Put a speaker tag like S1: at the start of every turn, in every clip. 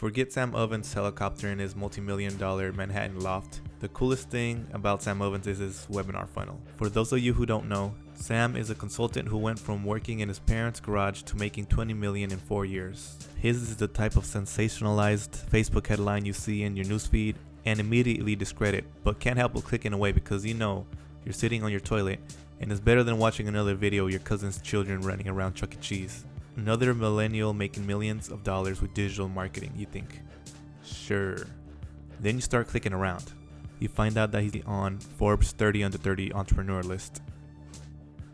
S1: Forget Sam Ovens' helicopter in his multi-million-dollar Manhattan loft. The coolest thing about Sam Ovens is his webinar funnel. For those of you who don't know, Sam is a consultant who went from working in his parents' garage to making $20 million in 4 years. His is the type of sensationalized Facebook headline you see in your newsfeed and immediately discredit, but can't help but clicking away because you know you're sitting on your toilet and it's better than watching another video of your cousin's children running around Chuck E. Cheese. Another millennial making millions of dollars with digital marketing, you think. Sure. Then you start clicking around. You find out that he's on Forbes 30 Under 30 entrepreneur list.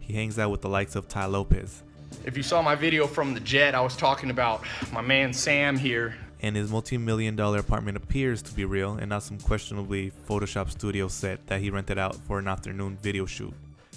S1: He hangs out with the likes of Ty Lopez.
S2: If you saw my video from the jet, I was talking about my man Sam here.
S1: And his multi-million-dollar apartment appears to be real and not some questionably Photoshop studio set that he rented out for an afternoon video shoot.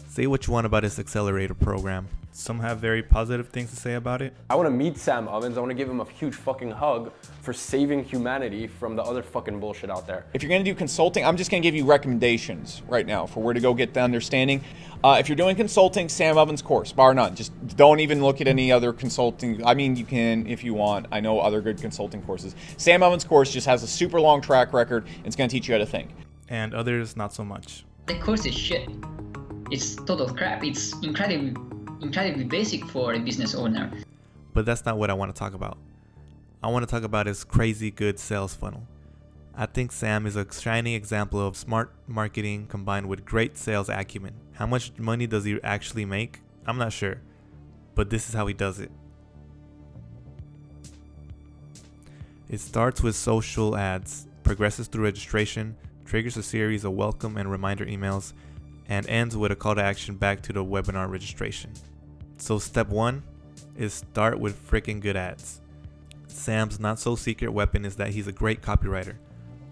S1: Say what you want about his accelerator program. Some have very positive things to say about it.
S3: I want to meet Sam Ovens. I want to give him a huge fucking hug for saving humanity from the other fucking bullshit out there.
S4: If you're going to do consulting, I'm just going to give you recommendations right now for where to go get the understanding. If you're doing consulting, Sam Ovens' course, bar none. Just don't even look at any other consulting. I mean, you can if you want. I know other good consulting courses. Sam Ovens' course just has a super long track record. It's going to teach you how to think.
S1: And others, not so much.
S5: The course is shit. It's total crap. It's incredibly basic for a business owner.
S1: But that's not what I want to talk about. I want to talk about his crazy good sales funnel. I think Sam is a shining example of smart marketing combined with great sales acumen. How much money does he actually make? I'm not sure, but this is how he does it. It starts with social ads, progresses through registration, triggers a series of welcome and reminder emails, and ends with a call to action back to the webinar registration. So step 1 is start with freaking good ads. Sam's not so secret weapon is that he's a great copywriter.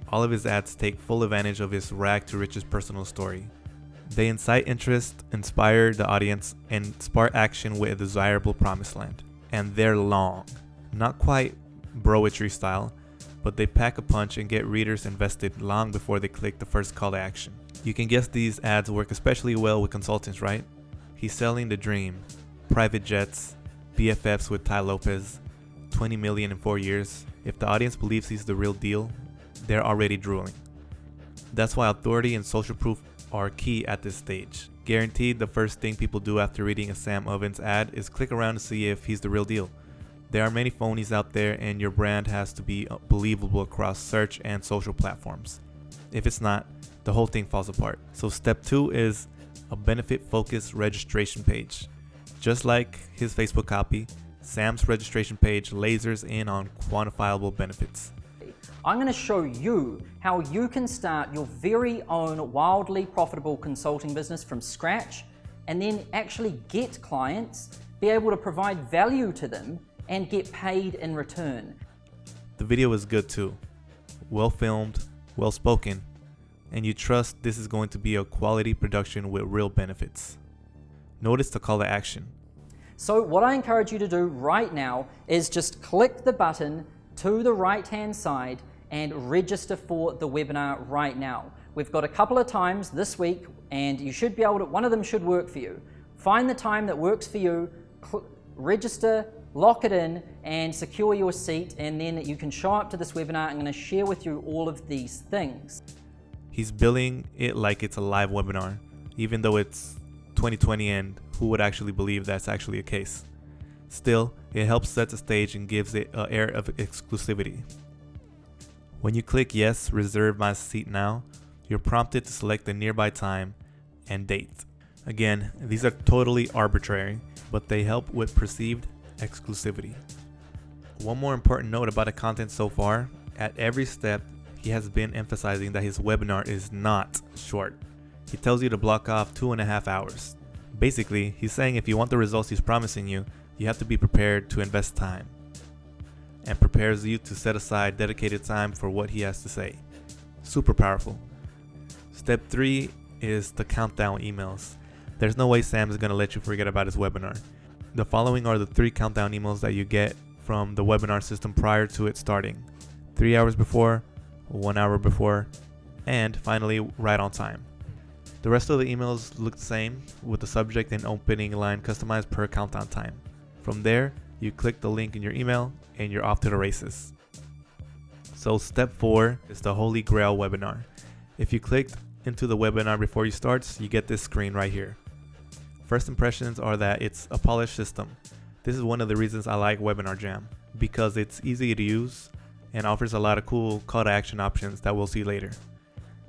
S1: All of his ads take full advantage of his rag to riches personal story. They incite interest, inspire the audience, and spark action with a desirable promised land. And they're long. Not quite broetry style, but they pack a punch and get readers invested long before they click the first call to action. You can guess these ads work especially well with consultants, right? He's selling the dream. Private jets, BFFs with Ty Lopez, 20 million in 4 years. If the audience believes he's the real deal, they're already drooling. That's why authority and social proof are key at this stage. Guaranteed the first thing people do after reading a Sam Ovens ad is click around to see if he's the real deal. There are many phonies out there and your brand has to be believable across search and social platforms. If it's not, the whole thing falls apart. So step 2 is a benefit-focused registration page. Just like his Facebook copy, Sam's registration page lasers in on quantifiable benefits.
S6: I'm going to show you how you can start your very own wildly profitable consulting business from scratch and then actually get clients, be able to provide value to them, and get paid in return.
S1: The video is good too. Well filmed, well spoken, and you trust this is going to be a quality production with real benefits. Notice the call to action.
S6: So what I encourage you to do right now is just click the button to the right hand side and register for the webinar right now. We've got a couple of times this week and you should be able to, one of them should work for you. Find the time that works for you, register, lock it in and secure your seat, and then you can show up to this webinar. I'm going to share with you all of these things.
S1: He's billing it like it's a live webinar, even though it's 2020 and who would actually believe that's actually a case. Still, it helps set the stage and gives it an air of exclusivity. When you click yes, reserve my seat now, you're prompted to select the nearby time and date. Again, these are totally arbitrary, but they help with perceived exclusivity. One more important note about the content so far, at every step, he has been emphasizing that his webinar is not short. He tells you to block off 2.5 hours. Basically, he's saying if you want the results he's promising you, you have to be prepared to invest time, and prepares you to set aside dedicated time for what he has to say. Super powerful. Step 3 is the countdown emails. There's no way Sam is going to let you forget about his webinar. The following are the 3 countdown emails that you get from the webinar system prior to it starting. 3 hours before, 1 hour before, and finally right on time. The rest of the emails look the same, with the subject and opening line customized per countdown time. From there, you click the link in your email and you're off to the races. So step 4 is the Holy Grail webinar. If you clicked into the webinar before you start, you get this screen right here. First impressions are that it's a polished system. This is one of the reasons I like Webinar Jam, because it's easy to use and offers a lot of cool call to action options that we'll see later.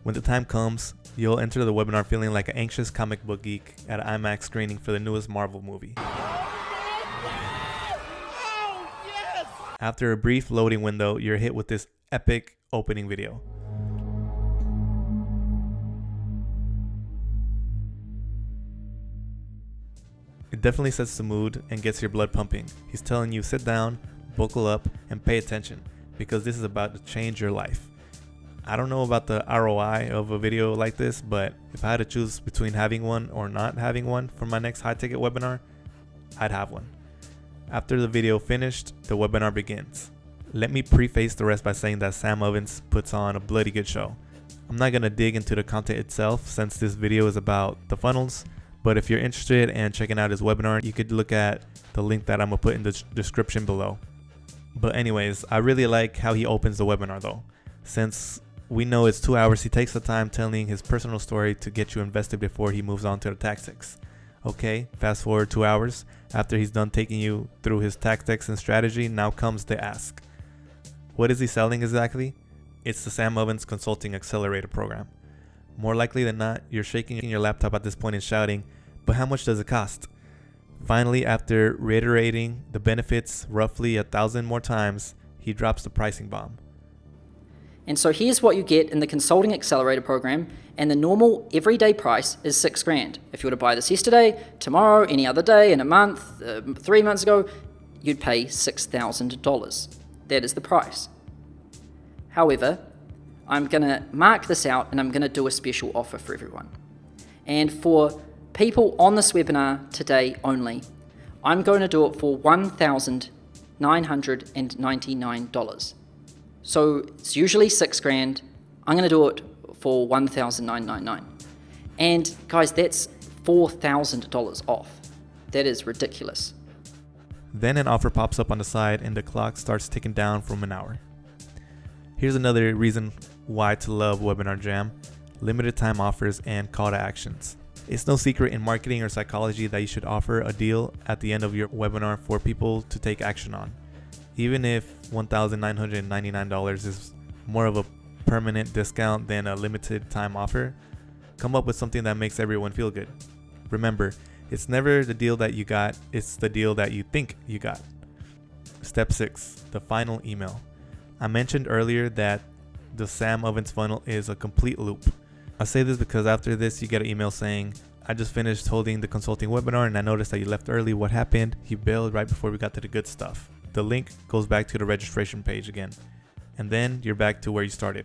S1: When the time comes, you'll enter the webinar feeling like an anxious comic book geek at an IMAX screening for the newest Marvel movie. After a brief loading window, you're hit with this epic opening video. It definitely sets the mood and gets your blood pumping. He's telling you sit down, buckle up, and pay attention, because this is about to change your life. I don't know about the ROI of a video like this, but if I had to choose between having one or not having one for my next high ticket webinar, I'd have one. After the video finished, the webinar begins. Let me preface the rest by saying that Sam Ovens puts on a bloody good show. I'm not going to dig into the content itself since this video is about the funnels, but if you're interested in checking out his webinar, you could look at the link that I'm going to put in the description below. But anyways, I really like how he opens the webinar though. Since we know it's 2 hours, he takes the time telling his personal story to get you invested before he moves on to the tactics. Okay, fast forward 2 hours. After he's done taking you through his tactics and strategy, now comes the ask. What is he selling exactly? It's the Sam Ovens Consulting Accelerator program. More likely than not, you're shaking your laptop at this point and shouting, but how much does it cost? Finally, after reiterating the benefits roughly 1,000 more times, he drops the pricing bomb.
S6: And so here's what you get in the Consulting Accelerator program, and the normal everyday price is $6,000. If you were to buy this yesterday, tomorrow, any other day, in a month, 3 months ago, you'd pay $6,000. That is the price. However, I'm going to mark this out and I'm going to do a special offer for everyone. And for people on this webinar today only, I'm going to do it for $1,999. So it's usually $6,000. I'm going to do it for $1,999. And guys, that's $4,000 off. That is ridiculous.
S1: Then an offer pops up on the side and the clock starts ticking down from an hour. Here's another reason why to love Webinar Jam: limited time offers and call to actions. It's no secret in marketing or psychology that you should offer a deal at the end of your webinar for people to take action on. Even if $1,999 is more of a permanent discount than a limited time offer, come up with something that makes everyone feel good. Remember, it's never the deal that you got, it's the deal that you think you got. Step 6, the final email. I mentioned earlier that the Sam Ovens funnel is a complete loop. I say this because after this you get an email saying, I just finished holding the consulting webinar and I noticed that you left early. What happened? You bailed right before we got to the good stuff. The link goes back to the registration page again. And then you're back to where you started.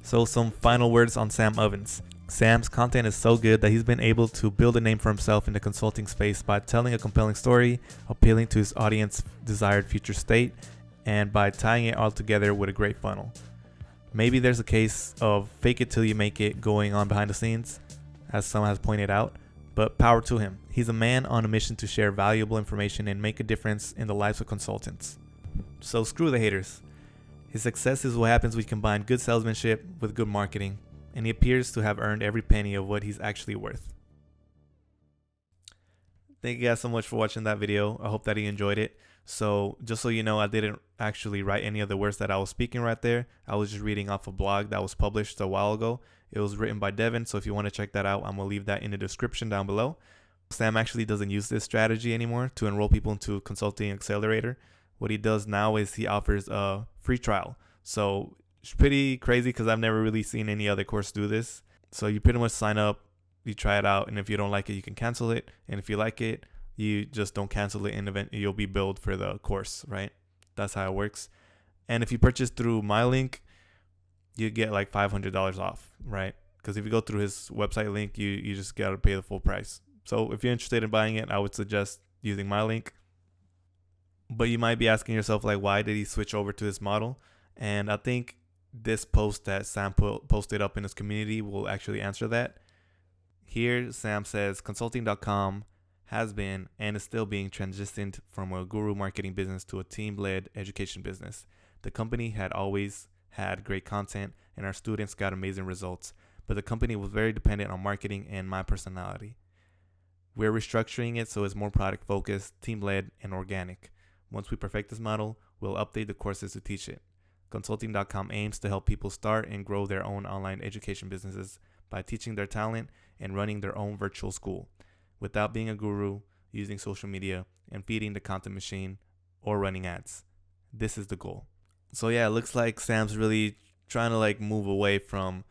S1: So some final words on Sam Ovens. Sam's content is so good that he's been able to build a name for himself in the consulting space by telling a compelling story, appealing to his audience's desired future state, and by tying it all together with a great funnel. Maybe there's a case of fake it till you make it going on behind the scenes, as some has pointed out, but power to him. He's a man on a mission to share valuable information and make a difference in the lives of consultants. So screw the haters. His success is what happens when you combine good salesmanship with good marketing, and he appears to have earned every penny of what he's actually worth. Thank you guys so much for watching that video. I hope that you enjoyed it. So just so you know, I didn't actually write any of the words that I was speaking right there. I was just reading off a blog that was published a while ago. It was written by Devin, so if you want to check that out, I'm going to leave that in the description down below. Sam actually doesn't use this strategy anymore to enroll people into Consulting Accelerator. What he does now is he offers a free trial. So it's pretty crazy because I've never really seen any other course do this. So you pretty much sign up, you try it out, and if you don't like it, you can cancel it. And if you like it, you just don't cancel it, and eventually you'll be billed for the course, right? That's how it works. And if you purchase through my link, you get like $500 off, right? Because if you go through his website link, you just got to pay the full price. So if you're interested in buying it, I would suggest using my link. But you might be asking yourself, like, why did he switch over to this model? And I think this post that Sam posted up in his community will actually answer that. Here, Sam says, consulting.com has been and is still being transitioned from a guru marketing business to a team-led education business. The company had always had great content and our students got amazing results, but the company was very dependent on marketing and my personality. We're restructuring it so it's more product focused, team led, and organic. Once we perfect this model, we'll update the courses to teach it. Consulting.com aims to help people start and grow their own online education businesses by teaching their talent and running their own virtual school without being a guru, using social media, and feeding the content machine or running ads. This is the goal. So yeah, it looks like Sam's really trying to like move away from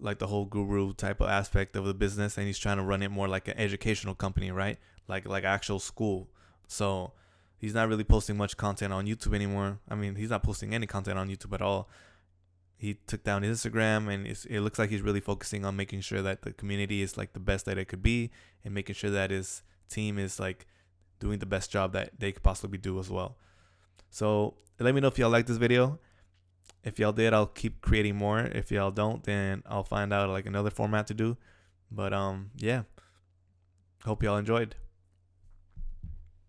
S1: like the whole guru type of aspect of the business, and he's trying to run it more like an educational company, right? Like actual school. So he's not really posting much content on YouTube anymore. I mean, he's not posting any content on YouTube at all. He took down his Instagram, and it looks like he's really focusing on making sure that the community is like the best that it could be, and making sure that his team is like doing the best job that they could possibly do as well. So let me know if y'all like this video. If y'all did, I'll keep creating more. If y'all don't, then I'll find out like another format to do. But yeah, hope y'all enjoyed.